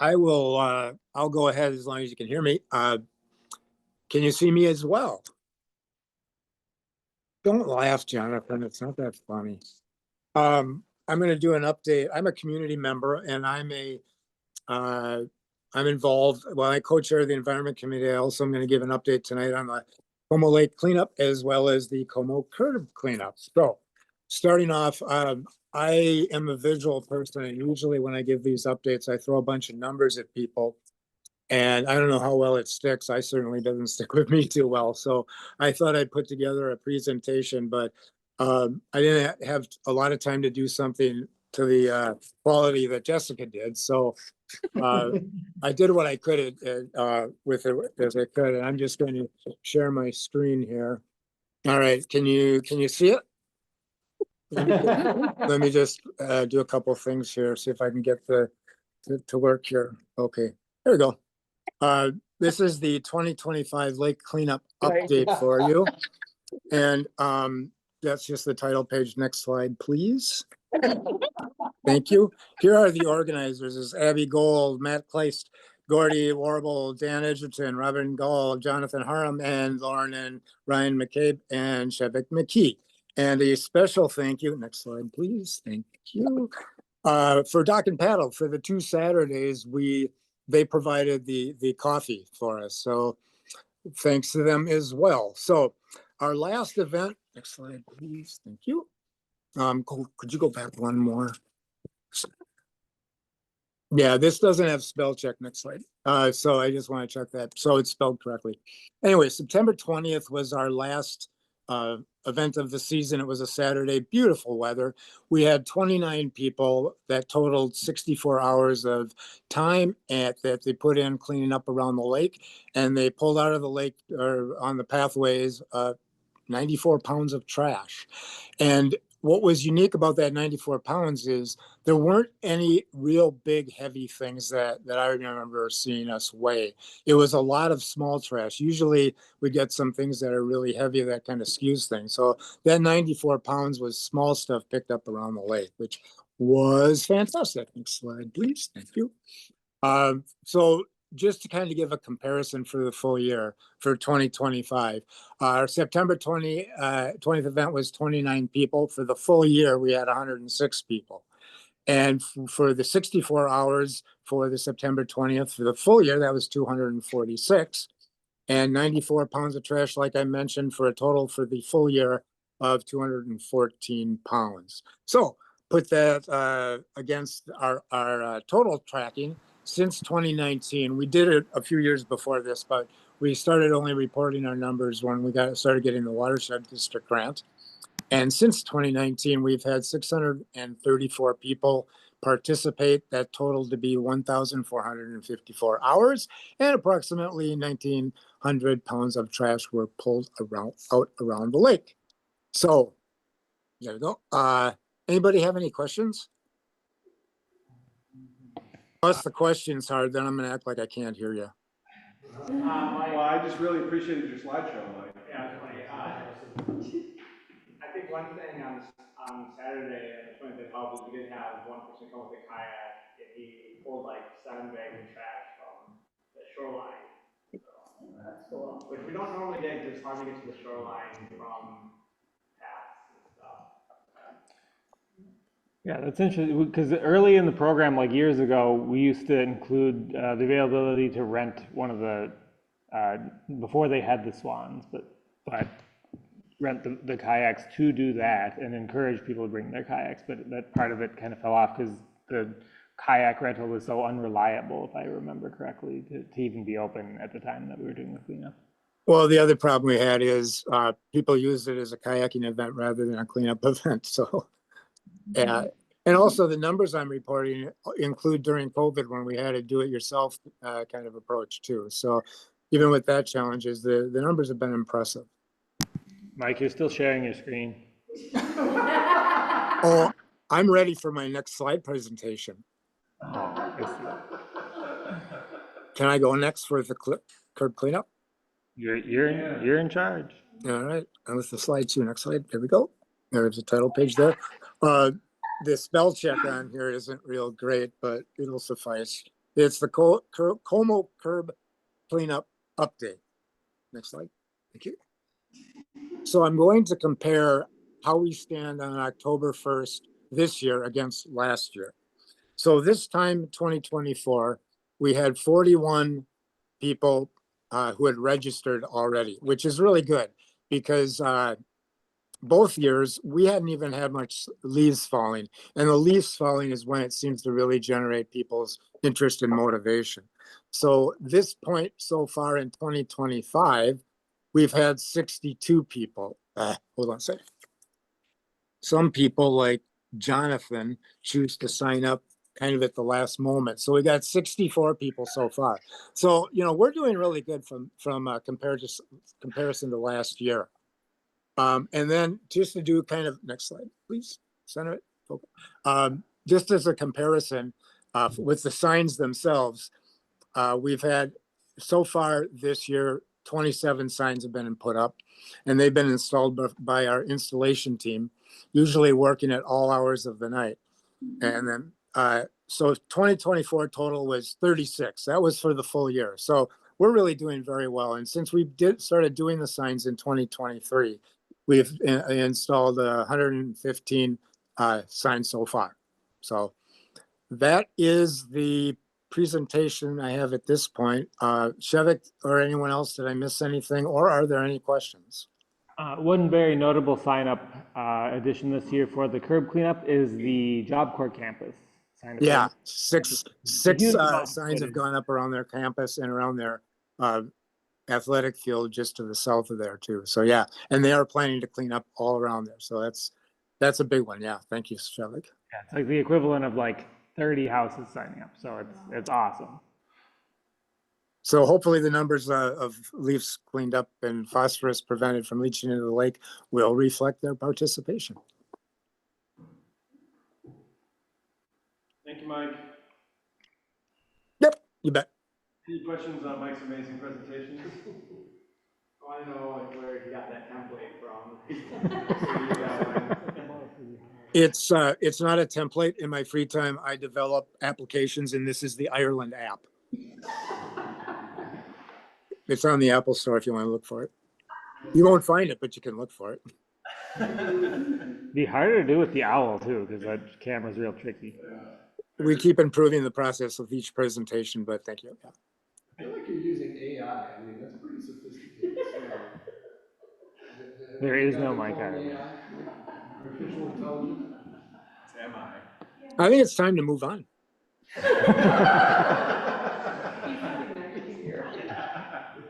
I will, I'll go ahead as long as you can hear me. Can you see me as well? Don't laugh, Jonathan. It's not that funny. I'm going to do an update. I'm a community member and I'm involved. Well, I co-chair the environment committee. I also am going to give an update tonight on the Como Lake cleanup as well as the Como curb cleanup. So starting off, I am a visual person, and usually when I give these updates, I throw a bunch of numbers at people. And I don't know how well it sticks. I certainly doesn't stick with me too well. So I thought I'd put together a presentation, but I didn't have a lot of time to do something to the quality that Jessica did. So I did what I could with it as I could. And I'm just going to share my screen here. All right, can you see it? Let me just do a couple of things here, see if I can get to work here. Okay, there we go. This is the 2025 lake cleanup update for you. And that's just the title page. Next slide, please. Thank you. Here are the organizers: is Abby Gold, Matt Kleist, Gordy Warble, Dan Edgerton, Robin Gall, Jonathan Harum, and Lauren and Ryan McCabe and Shevik McKee. And a special thank you. Next slide, please. Thank you. For Dock and Paddle, for the 2 Saturdays, they provided the coffee for us. So thanks to them as well. So our last event, next slide, please. Thank you. Could you go back one more? Yeah, this doesn't have spell check. Next slide. So I just want to check that. So it's spelled correctly. Anyway, September 20th was our last event of the season. It was a Saturday, beautiful weather. We had 29 people that totaled 64 hours of time that they put in cleaning up around the lake, and they pulled out of the lake or on the pathways 94 pounds of trash. And what was unique about that 94 pounds is there weren't any real big heavy things that I remember seeing us weigh. It was a lot of small trash. Usually we get some things that are really heavy that kind of skews things. So that 94 pounds was small stuff picked up around the lake, which was fantastic. Next slide, please. Thank you. So just to kind of give a comparison for the full year for 2025, our September 20th event was 29 people. For the full year, we had 106 people. And for the 64 hours for the September 20th, for the full year, that was 246. And 94 pounds of trash, like I mentioned, for a total for the full year of 214 pounds. So put that against our total tracking. Since 2019, we did it a few years before this, but we started only reporting our numbers when we started getting the watershed district grant. And since 2019, we've had 634 people participate. That totaled to be 1,454 hours, and approximately 1,900 pounds of trash were pulled out around the lake. So there we go. Anybody have any questions? Unless the question's hard, then I'm going to act like I can't hear you. Well, I just really appreciated your slideshow. I think one thing on Saturday and the 20th that helped is we did have one person come with a kayak, and he pulled like 7 bags of trash from the shoreline. So, that's cool. Which we don't normally get because it's hard to get to the shoreline from paths and stuff. Yeah, that's interesting because early in the program, like years ago, we used to include the availability to rent one of the, before they had the swans, but rent the kayaks to do that and encourage people to bring their kayaks. But that part of it kind of fell off because the kayak rental was so unreliable, if I remember correctly, to even be open at the time that we were doing the cleanup. Well, the other problem we had is people used it as a kayaking event rather than a cleanup event. So, yeah. And also the numbers I'm reporting include during COVID when we had a do-it-yourself kind of approach too. So even with that challenges, the numbers have been impressive. Mike, you're still sharing your screen. Oh, I'm ready for my next slide presentation. Oh, I see. Can I go next for the curb cleanup? You're in charge. All right, and with the slide too. Next slide. There we go. There's the title page there. The spell check on here isn't real great, but it'll suffice. It's the Como curb cleanup update. Next slide. Thank you. So I'm going to compare how we stand on October 1st this year against last year. So this time, 2024, we had 41 people who had registered already, which is really good because both years we hadn't even had much leaves falling, and the leaves falling is when it seems to really generate people's interest and motivation. So this point so far in 2025, we've had 62 people. Hold on a second. Some people like Jonathan choose to sign up kind of at the last moment. So we got 64 people so far. So, you know, we're doing really good from comparison to last year. And then just to do kind of, next slide, please, center it. Just as a comparison with the signs themselves, we've had so far this year, 27 signs have been put up, and they've been installed by our installation team, usually working at all hours of the night. And then, so 2024 total was 36. That was for the full year. So we're really doing very well. And since we started doing the signs in 2023, we've installed 115 signs so far. So that is the presentation I have at this point. Shevik or anyone else, did I miss anything, or are there any questions? One very notable sign-up addition this year for the curb cleanup is the Job Corps campus. Yeah, six huge amount signs have gone up around their campus and around their athletic field just to the south of there too. So yeah, and they are planning to clean up all around there. So that's a big one. Yeah, thank you, Shevik. Yeah, it's like the equivalent of like 30 houses signing up. So it's awesome. So hopefully the numbers of leaves cleaned up and phosphorus prevented from leaching into the lake will reflect their participation. Thank you, Mike. Yep, you bet. Any questions on Mike's amazing presentations? I want to know like where you got that template from. It's not a template. In my free time, I develop applications, and this is the Ireland app. It's on the Apple Store if you want to look for it. You won't find it, but you can look for it. Be harder to do with the owl too, because that camera's real tricky. We keep improving the process with each presentation, but thank you. Yeah. I feel like you're using AI. I mean, that's pretty sophisticated stuff. There is no Mike Ireland. Artificial intelligence. Am I? I think it's time to move on.